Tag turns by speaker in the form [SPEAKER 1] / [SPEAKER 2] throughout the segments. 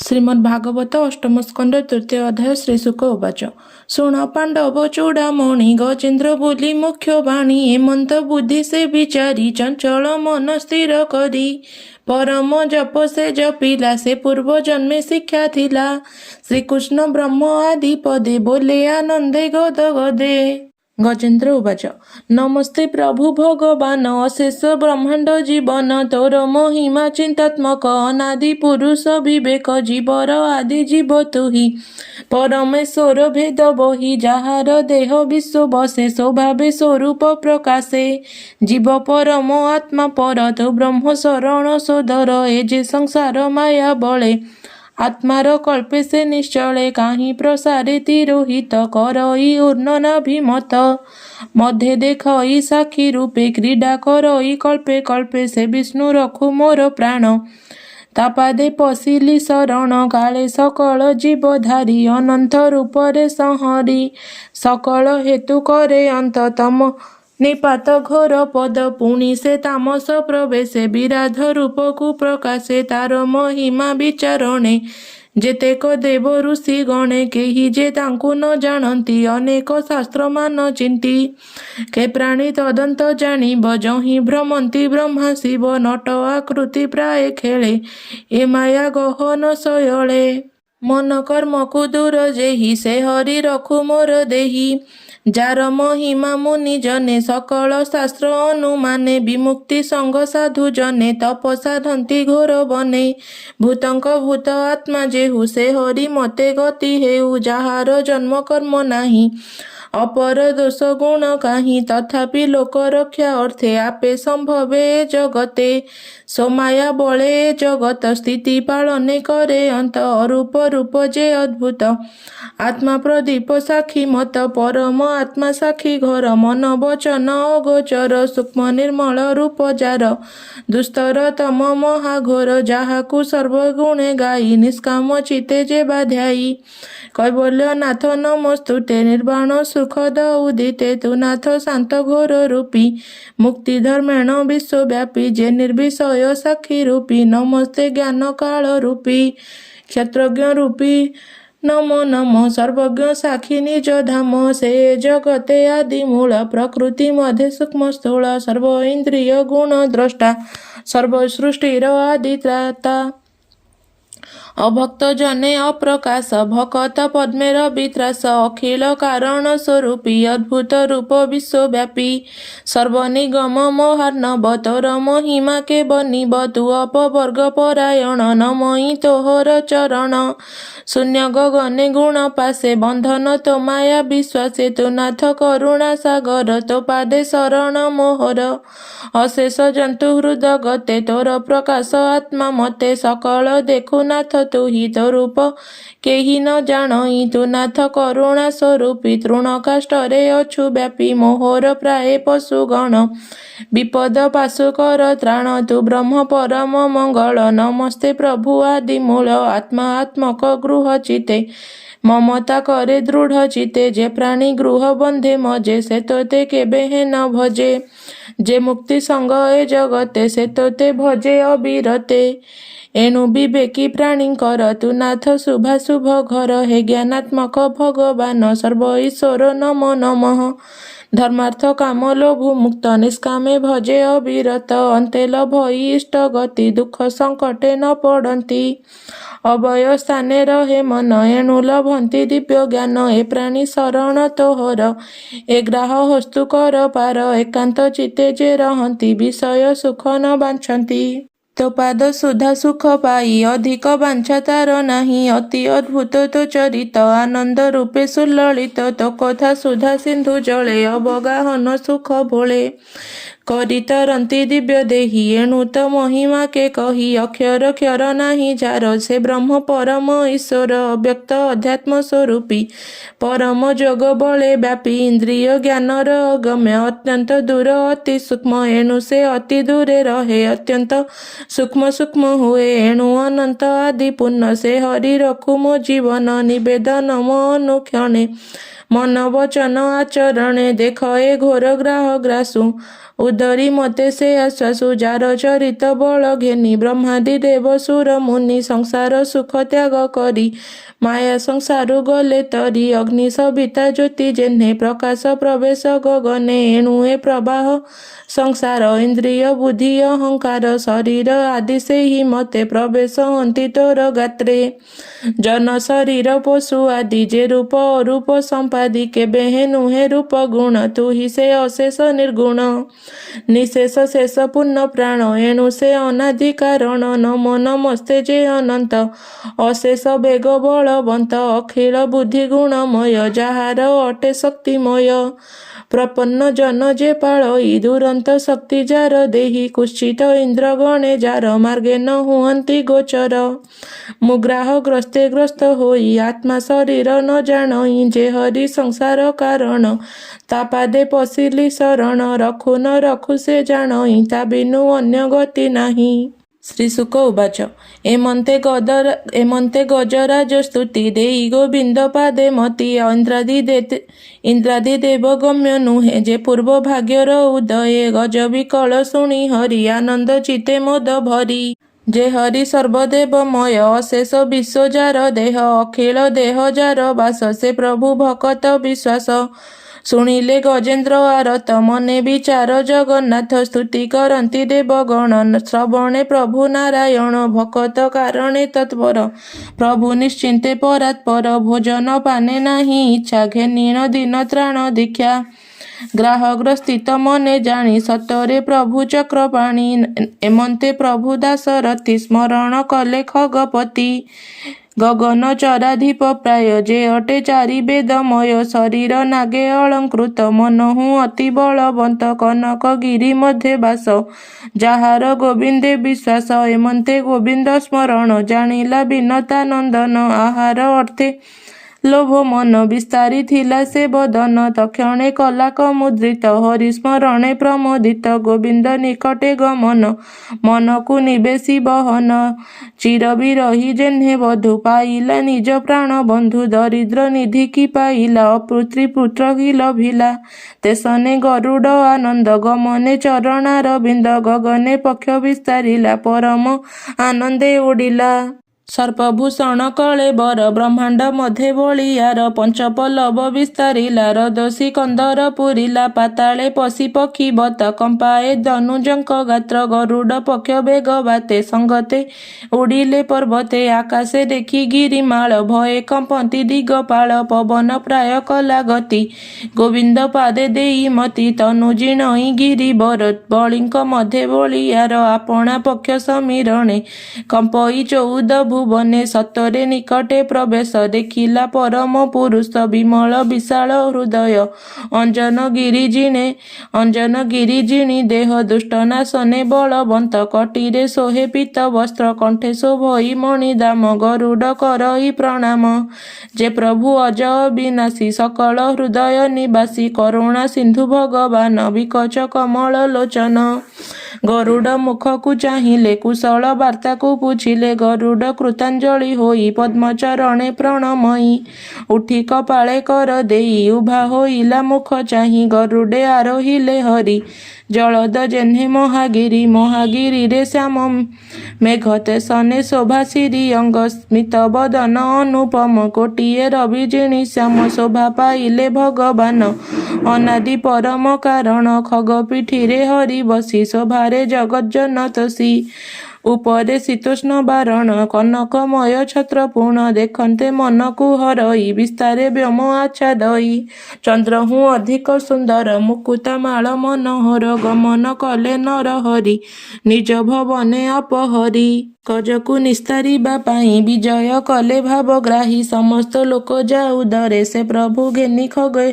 [SPEAKER 1] श्रीमद्भागवत अष्टम स्कंद तृतीय अध्याय श्रीशुक उवाच शुण पांडव चूड़ामणि गजेन्द्र बोली मुख्य बाणी हेमंत बुद्धि से विचारी चंचल मन स्थिर करी परम जप से जपिला से पूर्व जन्मे शिक्षा थिला श्रीकृष्ण ब्रह्म आदि पदे बोले आनंदे गद गदे। गजेन्द्र उवाच नमस्ते प्रभु भगवान अशेष ब्रह्मांड जीवन तोर महिमा चिंतात्मक अनादि पुरुष विवेक जीवर आदि जीव तुही परमेश्वर भेद बही जहार देह विश्व बसे स्वभावे स्वरूप प्रकाशे जीव परम आत्मा पर तो ब्रह्म शरण सोदर ए जे संसार माया बले आत्मार कल्पे से निश्चले काहि प्रसारे तिरोहित करई ऊर्णनाभिमत मध्य देखई साक्षी रूपे क्रीडा करई कल्पे कल्पे से विष्णु रखु मोर प्राण तापादे पशिली शरण काले सकल जीवधारी अनंत रूपरे संहरी सकल हेतु करे अंततम निपात घोर पद पुणी से तामस प्रवेशे विराध रूपकु प्रकाशे तार महिमा विचारणे जेतेक देव ऋषि गणे केहि जे तांकु न जानती अनेक शास्त्र मान चिंती के प्राणी तदंत जानिब जहि भ्रमंती ब्रह्मा शिव नट आकृति प्राय खेले ए माया गहन शयले मन कर्म को दूर जेहि से हरि रखु मोर देही जार महिमा मुनि जने सकल शास्त्र अनुमाने विमुक्ति संग साधु जने तप साधंती घोर बने भूतंक भूत आत्मा जेहु से हरि मते गति हेउ जहार जन्म कर्म नाही अपर दोष गुण काहि तथापि लोक रक्षा अर्थे आपे संभवे जगते सोमाया बळे जगत स्थिति पालने करे अंत अरूप रूप जे अद्भुत आत्मा प्रदीप साक्षी मत परम आत्मा साक्षी घर मन वचन अगोचर सूक्ष्म निर्मल रूप जार दुस्तर तम महाघोर जाहाकु सर्वगुणे गाई निष्काम चिते जे बाध्यायी कैवल्य नाथ नमस्तुते निर्वाण सुखद उदिते तु नाथ शांत घोर रूपी मुक्ति धर्मेण विश्वव्यापी जे निर्विषय साक्षी रूपी नमस्ते ज्ञान काल रूपी क्षत्रज्ञ रूपी नमो नमो सर्वज्ञ साक्षी निज धाम से जगते आदि मूल प्रकृति मध्य सूक्ष्म स्थूल सर्व इंद्रिय गुण द्रष्टा सर्व सृष्टिर आदि त्राता अभक्त जने अप्रकाश भकत पद्मेर वित्रास अखिल कारण स्वरूपी अद्भुत रूप विश्वव्यापी सर्वनिगम मोहार्णव तोर महिमा के बनिब तु अपवर्ग परायण नमई तोहर चरण शून्य गगने गुण पासे बंधन तो माया विश्वासे तु नाथ करुणा सागर तो पादे शरण मोहर अशेष जंतु हृद गते तोर प्रकाश आत्मा मते सकल देखु नाथ तु ही तो रूप केहि न जानई तु नाथ करुणा स्वरूपी तृणकाष्ठरे अछु व्यापी मोहर प्राय पशुगण विपद पाशुकर त्राण तु ब्रह्म परम मंगल नमस्ते प्रभु आदि मूल आत्मा आत्मक गृह चिते ममता करे दृढ़ चिते जे प्राणी गृह बंधे मजे से तोते केबे हे न भजे जे मुक्ति संग ए जगते से तोते भजे अविरते एणु विवेकी प्राणींकर तु नाथ शुभाशुभ घर हे ज्ञानात्मक भगवान सर्व ईश्वर नमो नमः धर्मार्थ काम लोभु मुक्त निष्कामे भजे अविरत अन्ते लभई इष्ट गति दुख संकटे न पड़ती अभय स्थाने रहे मन एणु लभंती दिव्य ज्ञान ए प्राणी शरण तोहर ए ग्राह हस्तु कर पार एकांत चिते जे रहंती विषय सुख न बांछंती तो पाद सुधा सुख पाई अधिक बांछा तार नाही अति अद्भुत तो चरित आनंद रूपे सुललित तो कथा सुधा सिंधु जले अवगाहन सुख भोले करितरंती दिव्य देही एणु तो महिमा के कही अक्षर क्षर नाही जार से ब्रह्म परम ईश्वर अव्यक्त अध्यात्म स्वरूपी परम जोग बले व्यापी इंद्रिय ज्ञानर अगम्य अत्यंत दूर अति सूक्ष्म एणु से अति दूरे रहे अत्यंत सूक्ष्म सूक्ष्म हुए एणु अनंत आदि पूर्ण से हरि रखु मो जीवन निवेदन मो अनुक्षणे ମନ ବଚନ ଆଚରଣେ ଦେଖ ଏ ଘୋର ଗ୍ରାହ ଗ୍ରାସୁ ଉଦରି ମତେ ସେ ଆଶ୍ୱାସୁ ଯାର ଚରିତ ବଳ ଘେନି ବ୍ରହ୍ମାଦି ଦେବ ସୁର ମୁନି ସଂସାର ସୁଖ ତ୍ୟାଗ କରି ମାୟା ସଂସାରୁ ଗଲେ ତରି ଅଗ୍ନି ସବିତା ଜ୍ୟୋତି ଜେହ୍ନେ ପ୍ରକାଶ ପ୍ରବେଶ ଗଗନେ ଏଣୁ ଏ ପ୍ରବାହ ସଂସାର ଇନ୍ଦ୍ରିୟ ବୁଦ୍ଧି ଅହଙ୍କାର ଶରୀର ଆଦି ସେହି ମତେ ପ୍ରବେଶ ହନ୍ତି ତୋର ଗାତ୍ରେ ଜନ ଶରୀର ପଶୁ ଆଦି ଯେ ରୂପ ଅରୂପ ସମ୍ପାଦି କେବେ ହେ ନୁହେଁ ରୂପ ଗୁଣ ତୁ ହି ସେ ଅଶେଷ ନିର୍ଗୁଣ ନିଶେଷ ଶେଷ ପୂର୍ଣ୍ଣ ପ୍ରାଣ ଏଣୁ ସେ ଅନାଦି କାରଣ ନମୋ ନମସ୍ତେ ଯେ ଅନନ୍ତ ଅଶେଷ ବେଗ ବଳବନ୍ତ ଅଖିଳ ବୁଦ୍ଧି ଗୁଣମୟ ଯାହାର ଅଟେ ଶକ୍ତିମୟ ପ୍ରପନ୍ନ ଜନ ଯେ ପାଳଇ ଦୁରନ୍ତ ଶକ୍ତି ଯାର ଦେହି କୁଶ୍ଚିତ ଇନ୍ଦ୍ରଗଣେ ଯାର ମାର୍ଗେ ନ ହୁଅନ୍ତି ଗୋଚର ମୁଁ ଗ୍ରାହ ଗ୍ରସ୍ତେ ଗ୍ରସ୍ତ ହୋଇ ଆତ୍ମା ଶରୀର ନ ଜାଣଇ ଯେ ହରି ସଂସାର କାରଣ ତା ପାଦେ ପଶିଲି ଶରଣ ରଖୁ ନ ରଖୁ ସେ ଜାଣଇ ତା ବିନୁ ଅନ୍ୟ ଗତି ନାହିଁ। ଶ୍ରୀଶୁକ ଉବାଚ ଏମନ୍ତେ ଗଜରାଜ ସ୍ତୁତି ଦେଇ ଗୋବିନ୍ଦ ପାଦେ ମତି ଇନ୍ଦ୍ରାଦି ଦେବ ଗମ୍ୟ ନୁହେଁ ଯେ ପୂର୍ବ ଭାଗ୍ୟର ଉଦୟେ ଗଜ ବିକଳ ଶୁଣି ହରି ଆନନ୍ଦ ଚିତେ ମୋଦ ଭରି ଯେ ହରି ସର୍ବଦେବମୟ ଅଶେଷ ବିଶ୍ୱ ଯାର ଦେହ ଅଖିଳ ଦେହ ଯାର ବାସ ସେ ପ୍ରଭୁ ଭକତ ବିଶ୍ୱାସ ଶୁଣିଲେ ଗଜେନ୍ଦ୍ର ଆରତ ମନେ ବିଚାର ଜଗନ୍ନାଥ ସ୍ତୁତି କରନ୍ତି ଦେବଗଣ ଶ୍ରବଣେ ପ୍ରଭୁ ନାରାୟଣ ଭକତ କାରଣେ ତତ୍ପର ପ୍ରଭୁ ନିଶ୍ଚିନ୍ତେ ପରାତ୍ପର ଭୋଜନ ପାନେ ନାହିଁ ଇଚ୍ଛା ଘେନିଣ ଦିନ ତ୍ରାଣ ଦୀକ୍ଷା ଗ୍ରାହଗ୍ରସ୍ଥିତ ମନେ ଜାଣି ସତରେ ପ୍ରଭୁ ଚକ୍ରପାଣି ଏମନ୍ତେ ପ୍ରଭୁ ଦାସରଥି ସ୍ମରଣ କଲେ ଖଗପତି ଗଗନ ଚରାଧିପ ପ୍ରାୟ ଯେ ଅଟେ ଚାରି ବେଦମୟ ଶରୀର ନାଗେ ଅଳଙ୍କୃତ ମନହୁ ଅତି ବଳବନ୍ତ କନକ ଗିରି ମଧ୍ୟେ ବାସ ଯାହାର ଗୋବିନ୍ଦେ ବିଶ୍ୱାସ ଏମନ୍ତେ ଗୋବିନ୍ଦ ସ୍ମରଣ ଜାଣିଲା ବିନତା ନନ୍ଦନ ଆହାର ଅର୍ଥେ ଲୋଭ ମନ ବିସ୍ତାରି ଥିଲା ସେ ବଦନ ତକ୍ଷଣେ କଲା କମୁଦ୍ରିତ ହରିସ୍ମରଣେ ପ୍ରମୋଦିତ ଗୋବିନ୍ଦ ନିକଟେ ଗମନ ମନକୁ ନିବେଶି ବହନ ଚିର ବିରହି ଯେହ୍ନେ ବଧୁ ପାଇଲା ନିଜ ପ୍ରାଣ ବନ୍ଧୁ ଦରିଦ୍ର ନିଧି କି ପାଇଲା ଅପୁତ୍ରୀ ପୁତ୍ର କି ଲଭିଲା ତେସନେ ଗରୁଡ଼ ଆନନ୍ଦ ଗମନେ ଚରଣାର ବିନ୍ଦ ଗଗନେ ପକ୍ଷ ବିସ୍ତାରିଲା ପରମ ଆନନ୍ଦେ ଉଡ଼ିଲା ସର୍ପଭୂଷଣ କଳେବର ବ୍ରହ୍ମାଣ୍ଡ ମଧ୍ୟେ ବଳିୟାର ପଞ୍ଚପଲ୍ଲବ ବିସ୍ତାରିଲା ରଦୋଷୀ କନ୍ଦର ପୁରିଲା ପାତାଳେ ପଶି ପକ୍ଷୀ ବତ କମ୍ପାଏ ଧନୁଜଙ୍କ ଗାତ୍ର ଗରୁଡ଼ ପକ୍ଷ ବେଗ ବାତେ ସଙ୍ଗତେ ଉଡ଼ିଲେ ପର୍ବତେ ଆକାଶେ ଦେଖି ଗିରିମାଳ ଭୟେ କମ୍ପନ୍ତି ଦିଗପାଳ ପବନ ପ୍ରାୟ କଲା ଗତି ଗୋବିନ୍ଦ ପାଦେ ଦେଇ ମତି ତନୁ ଜିଣଇ ଗିରିବର ବଳିଙ୍କ ମଧ୍ୟେ ବଳିୟାର ଆପଣା ପକ୍ଷ ସମୀରଣେ କମ୍ପଇ ଚଉଦ ଭୁବନେ ସତରେ ନିକଟେ ପ୍ରବେଶ ଦେଖିଲା ପରମ ପୁରୁଷ ବିମଳ ବିଶାଳ ହୃଦୟ ଅଞ୍ଜନ ଗିରି ଜିଣି ଦେହ ଦୁଷ୍ଟ ନାଶନେ ବଳବନ୍ତ କଟିରେ ଶୋହେ ପୀତ ବସ୍ତ୍ର କଣ୍ଠେ ଶୋଭଇ ମଣି ଦାମ ଗରୁଡ଼ କରଇ ପ୍ରଣାମ ଯେ ପ୍ରଭୁ ଅଜ ଅବିନାଶୀ ସକଳ ହୃଦୟ ନିବାସୀ କରୁଣା ସିନ୍ଧୁ ଭଗବାନ ବିକଚ କମଳ ଲୋଚନ ଗରୁଡ଼ ମୁଖକୁ ଚାହିଁଲେ କୁଶଳ ବାର୍ତ୍ତାକୁ ପୁଛିଲେ ଗରୁଡ଼ କୃତାଞ୍ଜଳି ହୋଇ ପଦ୍ମଚରଣେ ପ୍ରଣମଇ ଉଠି କପାଳେ କର ଦେଇ ଉଭା ହୋଇଲା ମୁଖ ଚାହିଁ ଗରୁଡ଼େ ଆରୋହିଲେ ହରି ଜଳଦ ଜେହ୍ନେ ମହାଗିରିରେ ଶ୍ୟାମ ମେଘ ତେସନେ ଶୋଭା ଶିରି ଅଙ୍ଗ ସ୍ମିତ ବଦନ ଅନୁପମ କୋଟିଏ ରବି ଜିଣି ଶ୍ୟାମ ଶୋଭା ପାଇଲେ ଭଗବାନ ଅନାଦି ପରମ କାରଣ ଖଗ ପିଠିରେ ହରି ବସି ଶୋଭାରେ ଜଗଜ୍ଜନ ତୋଷୀ ଉପରେ ଶୀତୋଷ୍ଣ ବାରଣ କନକମୟ ଛତ୍ର ପୂର୍ଣ୍ଣ ଦେଖନ୍ତେ ମନକୁ ହରଇ ବିସ୍ତାରେ ବ୍ୟୋମ ଆଚ୍ଛାଦଇ ଚନ୍ଦ୍ରହୁ ଅଧିକ ସୁନ୍ଦର ମୁକୁତା ମାଳ ମନୋହର ଗମନ କଲେ ନର ହରି ନିଜ ଭବନେ ଅପହରି ଗଜକୁ ନିସ୍ତାରିବା ପାଇଁ ବିଜୟ କଲେ ଭାବଗ୍ରାହୀ ସମସ୍ତ ଲୋକ ଯାଉଦରେ ସେ ପ୍ରଭୁ ଘେନି ଖଗେ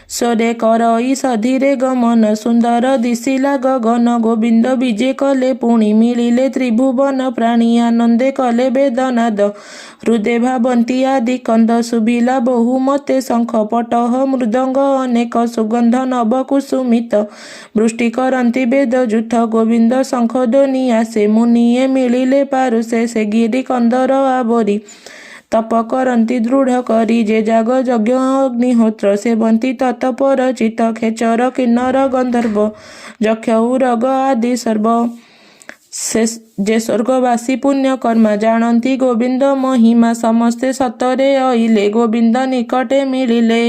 [SPEAKER 1] ସରେ କରଇ ସଧିରେ ଗମନ ସୁନ୍ଦର ଦିଶିଲା ଗଗନ ଗୋବିନ୍ଦ ବିଜେ କଲେ ପୁଣି ମିଳିଲେ ତ୍ରିଭୁବନ ପ୍ରାଣୀ ଆନନ୍ଦେ କଲେ ବେଦନାଦ ହୃଦେ ଭାବନ୍ତି ଆଦି କନ୍ଦ ଶୁଭିଲା ବହୁ ମତେ ଶଙ୍ଖ ପଟହ ମୃଦଙ୍ଗ ଅନେକ ସୁଗନ୍ଧ ନବ କୁସୁମିତ ବୃଷ୍ଟି କରନ୍ତି ବେଦ ଯୁଥ ଗୋବିନ୍ଦ ଶଙ୍ଖ ଧ୍ୱନି ଆସେ ମୁନିଏ ମିଳିଲେ ପାରୁଷେ ସେ ଗିରି କନ୍ଦର ଆବରି ତପ କରନ୍ତି ଦୃଢ଼ କରି ଯେ ଯାଗ ଯଜ୍ଞ ଅଗ୍ନିହୋତ୍ର ସେବନ୍ତି ତତପର ଚିତ ଖେଚର କିନ୍ନର ଗନ୍ଧର୍ବ ଯକ୍ଷ ଉରଗ ଆଦି ସର୍ବ ଯେ ସ୍ୱର୍ଗବାସୀ ପୁଣ୍ୟ କର୍ମା ଜାଣନ୍ତି ଗୋବିନ୍ଦ ମହିମା ସମସ୍ତେ ସତରେ ଅଇଲେ ଗୋବିନ୍ଦ ନିକଟେ ମିଳିଲେ।